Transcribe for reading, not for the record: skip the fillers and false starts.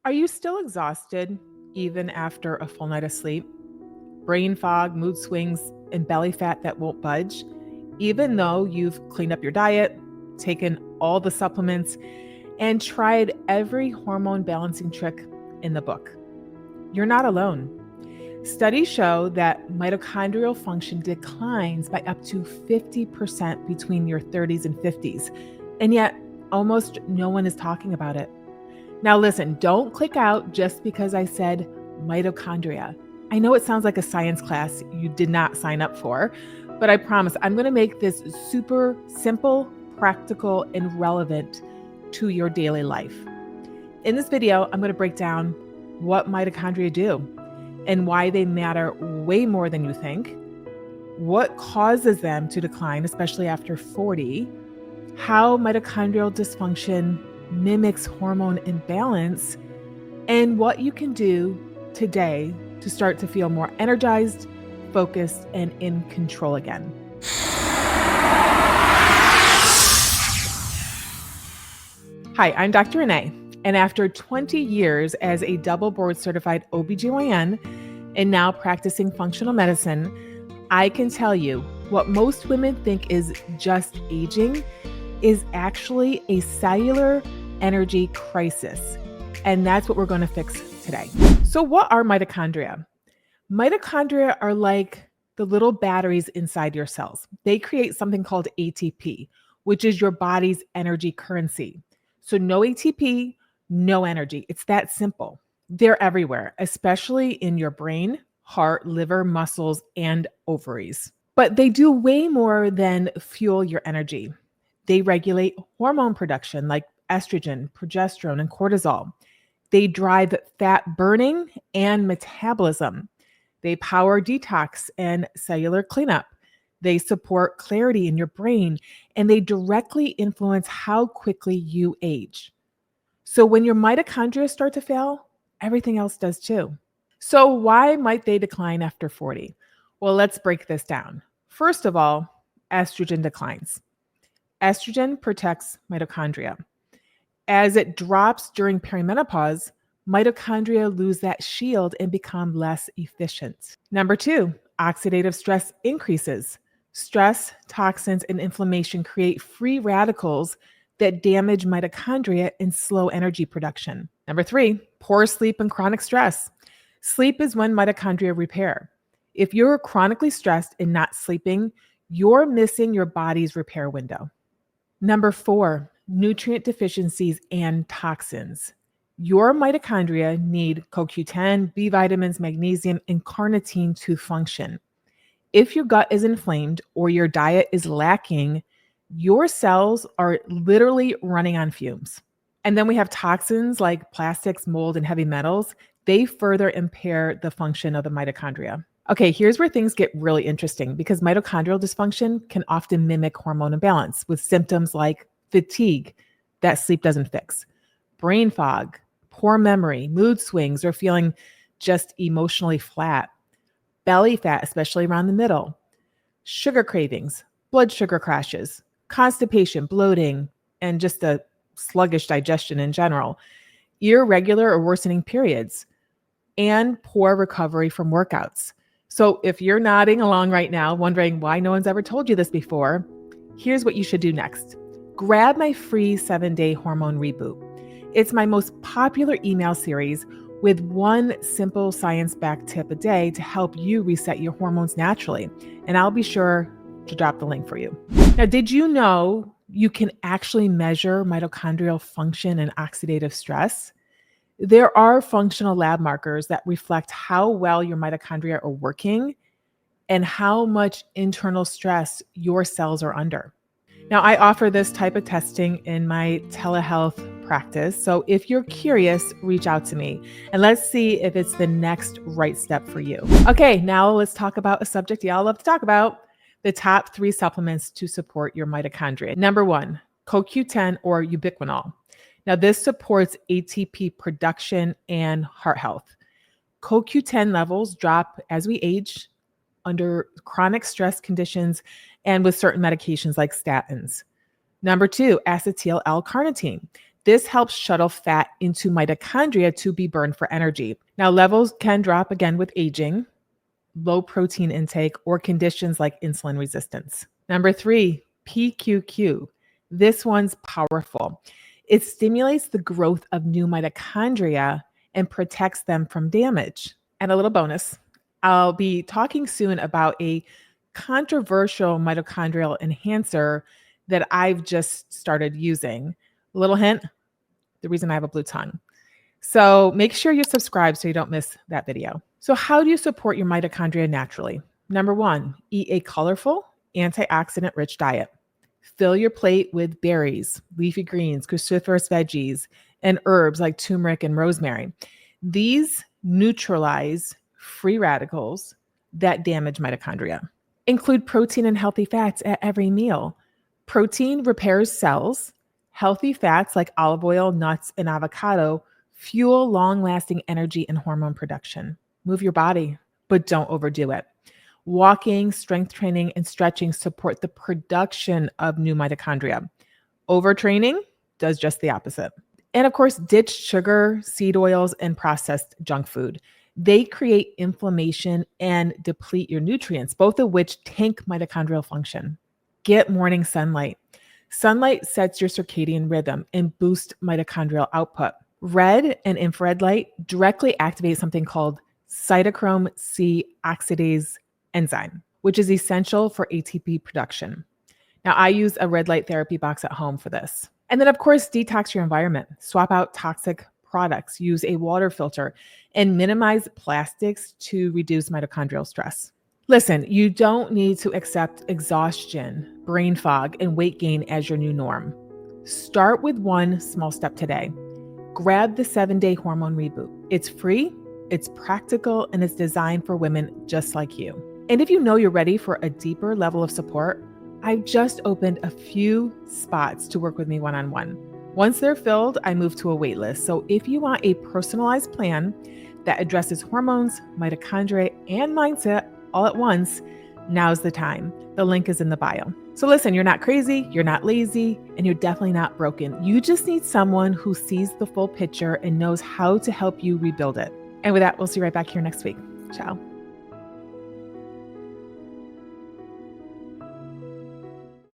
Are you still exhausted even after a full night of sleep? Brain fog, mood swings, and belly fat that won't budge, even though you've cleaned up your diet, taken all the supplements, and tried every hormone balancing trick in the book? You're not alone. Studies show that mitochondrial function declines by up to 50% between your 30s and 50s, and yet almost no one is talking about it. Now listen, don't click out just because I said mitochondria. I know it sounds like a science class you did not sign up for, but I promise I'm going to make this super simple, practical, and relevant to your daily life. In this video, I'm going to break down what mitochondria do and why they matter way more than you think, what causes them to decline, especially after 40, how mitochondrial dysfunction mimics hormone imbalance, and what you can do today to start to feel more energized, focused, and in control again. Hi, I'm Dr. Renee, and after 20 years as a double board certified OBGYN and now practicing functional medicine, I can tell you what most women think is just aging is actually a cellular energy crisis. And that's what we're going to fix today. So what are mitochondria? Mitochondria are like the little batteries inside your cells. They create something called ATP, which is your body's energy currency. So no ATP, no energy. It's that simple. They're everywhere, especially in your brain, heart, liver, muscles, and ovaries. But they do way more than fuel your energy. They regulate hormone production like estrogen, progesterone, and cortisol. They drive fat burning and metabolism. They power detox and cellular cleanup. They support clarity in your brain, and they directly influence how quickly you age. So when your mitochondria start to fail, everything else does too. So why might they decline after 40? Well, let's break this down. First of all, estrogen declines. Estrogen protects mitochondria. As it drops during perimenopause, mitochondria lose that shield and become less efficient. Number two, oxidative stress increases. Stress, toxins, and inflammation create free radicals that damage mitochondria and slow energy production. Number three, poor sleep and chronic stress. Sleep is when mitochondria repair. If you're chronically stressed and not sleeping, you're missing your body's repair window. Number four, nutrient deficiencies and toxins. Your mitochondria need CoQ10, B vitamins, magnesium, and carnitine to function. If your gut is inflamed or your diet is lacking, your cells are literally running on fumes. And then we have toxins like plastics, mold, and heavy metals. They further impair the function of the mitochondria. Okay, here's where things get really interesting because mitochondrial dysfunction can often mimic hormone imbalance with symptoms like fatigue that sleep doesn't fix, brain fog, poor memory, mood swings, or feeling just emotionally flat, belly fat, especially around the middle, sugar cravings, blood sugar crashes, constipation, bloating, and just a sluggish digestion in general, irregular or worsening periods, and poor recovery from workouts. So if you're nodding along right now, wondering why no one's ever told you this before, here's what you should do next. Grab my free 7-day Hormone Reboot. It's my most popular email series with one simple science-backed tip a day to help you reset your hormones naturally. And I'll be sure to drop the link for you. Now, did you know you can actually measure mitochondrial function and oxidative stress? There are functional lab markers that reflect how well your mitochondria are working and how much internal stress your cells are under. Now, I offer this type of testing in my telehealth practice. So if you're curious, reach out to me and let's see if it's the next right step for you. Okay, now let's talk about a subject y'all love to talk about, the top 3 supplements to support your mitochondria. Number 1, CoQ10 or ubiquinol. Now, this supports ATP production and heart health. CoQ10 levels drop as we age under chronic stress conditions and with certain medications like statins. Number 2, acetyl L-carnitine. This helps shuttle fat into mitochondria to be burned for energy. Now, levels can drop again with aging, low protein intake, or conditions like insulin resistance. Number 3, PQQ. This one's powerful. It stimulates the growth of new mitochondria and protects them from damage. And a little bonus, I'll be talking soon about a controversial mitochondrial enhancer that I've just started using. A little hint, the reason I have a blue tongue. So make sure you subscribe so you don't miss that video. So how do you support your mitochondria naturally? Number 1, eat a colorful, antioxidant-rich diet. Fill your plate with berries, leafy greens, cruciferous veggies, and herbs like turmeric and rosemary. These neutralize free radicals that damage mitochondria. Include protein and healthy fats at every meal. Protein repairs cells. Healthy fats like olive oil, nuts, and avocado fuel long-lasting energy and hormone production. Move your body, but don't overdo it. Walking, strength training, and stretching support the production of new mitochondria. Overtraining does just the opposite. And of course, ditch sugar, seed oils, and processed junk food. They create inflammation and deplete your nutrients, both of which tank mitochondrial function. Get morning sunlight. Sunlight sets your circadian rhythm and boosts mitochondrial output. Red and infrared light directly activate something called cytochrome C oxidase enzyme, which is essential for ATP production. Now, I use a red light therapy box at home for this. And then, of course, detox your environment. Swap out toxic products, use a water filter, and minimize plastics to reduce mitochondrial stress. Listen, you don't need to accept exhaustion, brain fog, and weight gain as your new norm. Start with one small step today. Grab the 7-day Hormone Reboot. It's free, it's practical, and it's designed for women just like you. And if you know you're ready for a deeper level of support, I've just opened a few spots to work with me one-on-one. Once they're filled, I move to a waitlist. So if you want a personalized plan that addresses hormones, mitochondria, and mindset all at once, now's the time. The link is in the bio. So listen, you're not crazy, you're not lazy, and you're definitely not broken. You just need someone who sees the full picture and knows how to help you rebuild it. And with that, we'll see you right back here next week. Ciao.